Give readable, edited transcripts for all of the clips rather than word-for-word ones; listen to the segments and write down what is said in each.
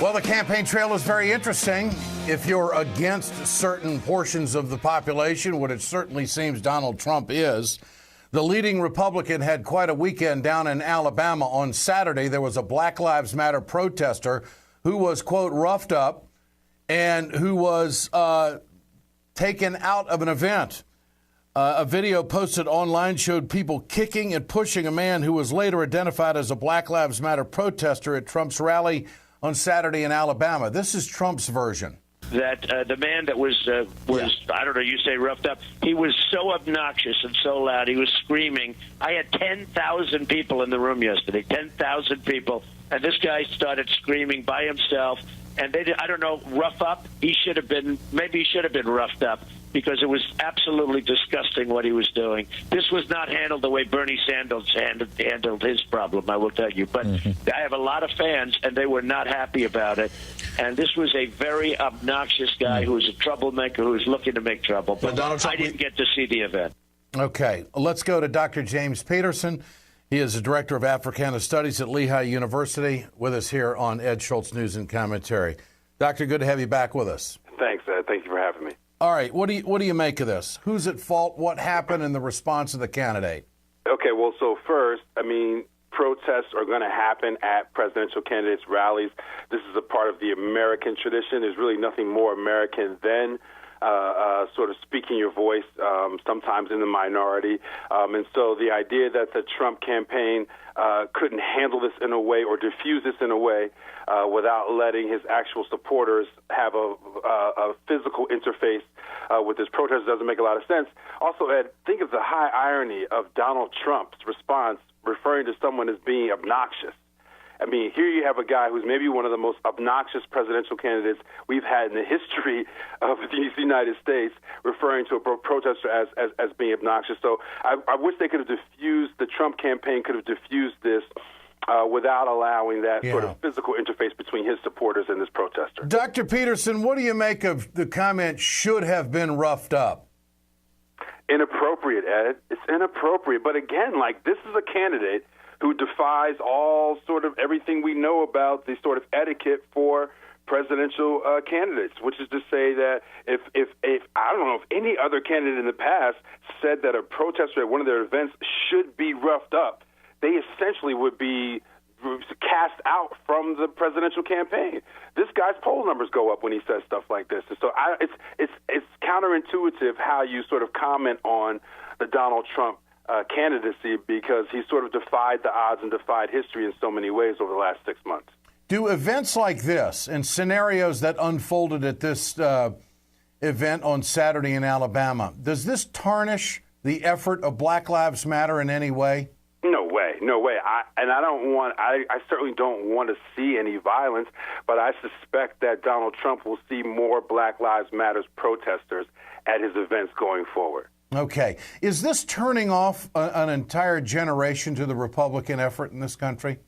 Well, the campaign trail is very interesting. If you're against certain portions of the population, what it certainly seems Donald Trump is, the leading Republican had quite a weekend down in Alabama. On Saturday, there was a Black Lives Matter protester who was, quote, roughed up and who was taken out of an event. A video posted online showed people kicking and pushing a man who was later identified as a Black Lives Matter protester at Trump's rally on Saturday in Alabama. This is Trump's version. That the man that was I don't know, you say roughed up, he was so obnoxious and so loud. He was screaming. I had 10,000 people in the room yesterday, 10,000 people. And this guy started screaming by himself. And they did, I don't know, rough up. Maybe he should have been roughed up, because it was absolutely disgusting what he was doing. This was not handled the way Bernie Sanders handled his problem, I will tell you. But I have a lot of fans, and they were not happy about it. And this was a very obnoxious guy who was a troublemaker, who was looking to make trouble. But Donald Trump, I didn't get to see the event. Okay, let's go to Dr. James Peterson. He is the Director of Africana Studies at LeHigh University, with us here on Ed Schultz News and Commentary. Doctor, good to have you back with us. Thanks, Ed. Thank you for having me. All right, what do you make of this? Who's at fault? What happened in the response of the candidate? Okay, well, so first, protests are going to happen at presidential candidates' rallies. This is a part of the American tradition. There's really nothing more American than sort of speaking your voice, sometimes in the minority. And so the idea that the Trump campaign couldn't handle this in a way or diffuse this in a way without letting his actual supporters have a physical interface with this protest doesn't make a lot of sense. Also, Ed, think of the high irony of Donald Trump's response referring to someone as being obnoxious. I mean, here you have a guy who's maybe one of the most obnoxious presidential candidates we've had in the history of the United States, referring to a protester as being obnoxious. So I wish they could have diffused, the Trump campaign could have diffused this without allowing that sort of physical interface between his supporters and this protester. Dr. Peterson, what do you make of the comment, should have been roughed up? Inappropriate, Ed. It's inappropriate. But again, this is a candidate who defies all sort of everything we know about the sort of etiquette for presidential candidates, which is to say that if I don't know if any other candidate in the past said that a protester at one of their events should be roughed up, they essentially would be cast out from the presidential campaign. This guy's poll numbers go up when he says stuff like this. And so it's counterintuitive how you sort of comment on the Donald Trump candidacy, because he sort of defied the odds and defied history in so many ways over the last 6 months. Do events like this and scenarios that unfolded at this event on Saturday in Alabama, does this tarnish the effort of Black Lives Matter in any way? No way. I certainly don't want to see any violence, but I suspect that Donald Trump will see more Black Lives Matter protesters at his events going forward. Okay. Is this turning off an entire generation to the Republican effort in this country?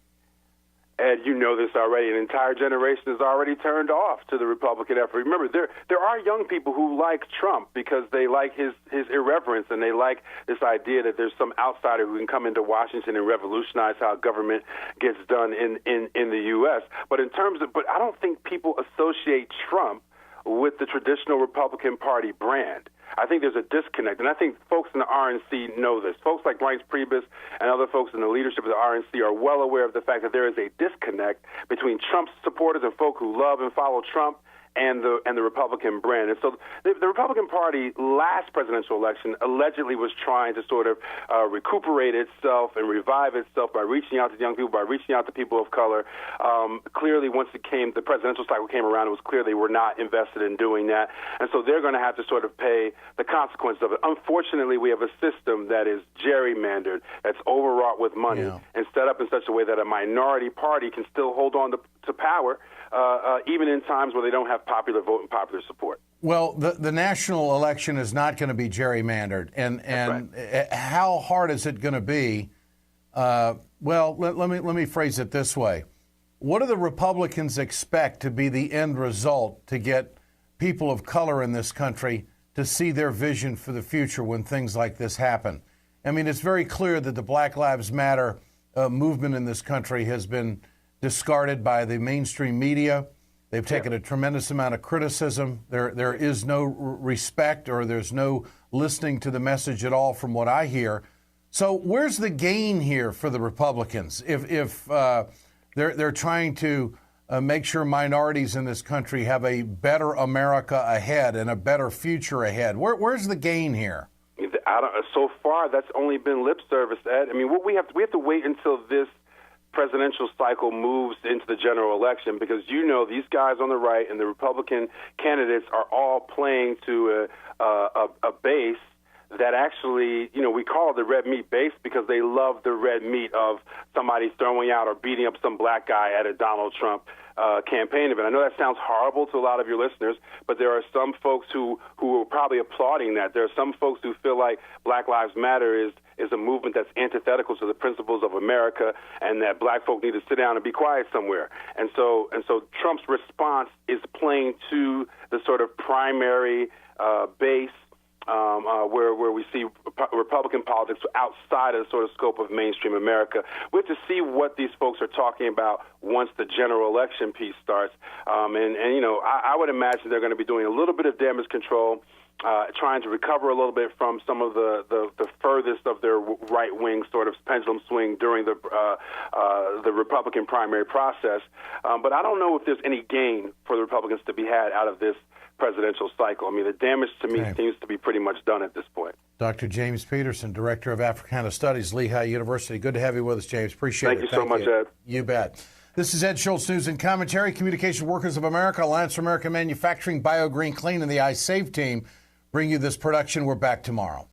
Ed, you know this already. An entire generation is already turned off to the Republican effort. Remember, there are young people who like Trump because they like his irreverence, and they like this idea that there's some outsider who can come into Washington and revolutionize how government gets done in the U.S. But I don't think people associate Trump with the traditional Republican Party brand. I think there's a disconnect, and I think folks in the RNC know this. Folks like Reince Priebus and other folks in the leadership of the RNC are well aware of the fact that there is a disconnect between Trump's supporters and folk who love and follow Trump and the Republican brand. And so the Republican Party last presidential election allegedly was trying to sort of recuperate itself and revive itself by reaching out to young people, by reaching out to people of color. Clearly, once the presidential cycle came around, it was clear they were not invested in doing that. And so they're going to have to sort of pay the consequences of it. Unfortunately, we have a system that is gerrymandered, that's overwrought with money, and set up in such a way that a minority party can still hold on to power, even in times where they don't have popular vote and popular support. Well, the national election is not going to be gerrymandered, and right. How hard is it going to be? Well, let me phrase it this way: what do the Republicans expect to be the end result to get people of color in this country to see their vision for the future when things like this happen? I mean, it's very clear that the Black Lives Matter movement in this country has been discarded by the mainstream media. They've taken a tremendous amount of criticism. There is no respect, or there's no listening to the message at all from what I hear. So where's the gain here for the Republicans if they're trying to make sure minorities in this country have a better America ahead and a better future ahead? Where's the gain here? So far, that's only been lip service, Ed. I mean, what we have to wait until this presidential cycle moves into the general election, because these guys on the right and the Republican candidates are all playing to a base that actually, we call it the red meat base because they love the red meat of somebody throwing out or beating up some black guy at a Donald Trump campaign event. I know that sounds horrible to a lot of your listeners, but there are some folks who are probably applauding that. There are some folks who feel like Black Lives Matter is a movement that's antithetical to the principles of America, and that black folk need to sit down and be quiet somewhere. And so Trump's response is playing to the sort of primary base where we see Republican politics outside of the sort of scope of mainstream America. We have to see what these folks are talking about once the general election piece starts. I would imagine they're going to be doing a little bit of damage control, trying to recover a little bit from some of the furthest of their right-wing sort of pendulum swing during the Republican primary process. But I don't know if there's any gain for the Republicans to be had out of this presidential cycle. I mean, the damage to me seems to be pretty much done at this point. Dr. James Peterson, Director of Africana Studies, LeHigh University. Good to have you with us, James. Appreciate it. Thank you so much, Ed. You bet. This is Ed Schultz, News and Commentary. Communication Workers of America, Alliance for American Manufacturing, BioGreen Clean, and the iSave team bring you this production. We're back tomorrow.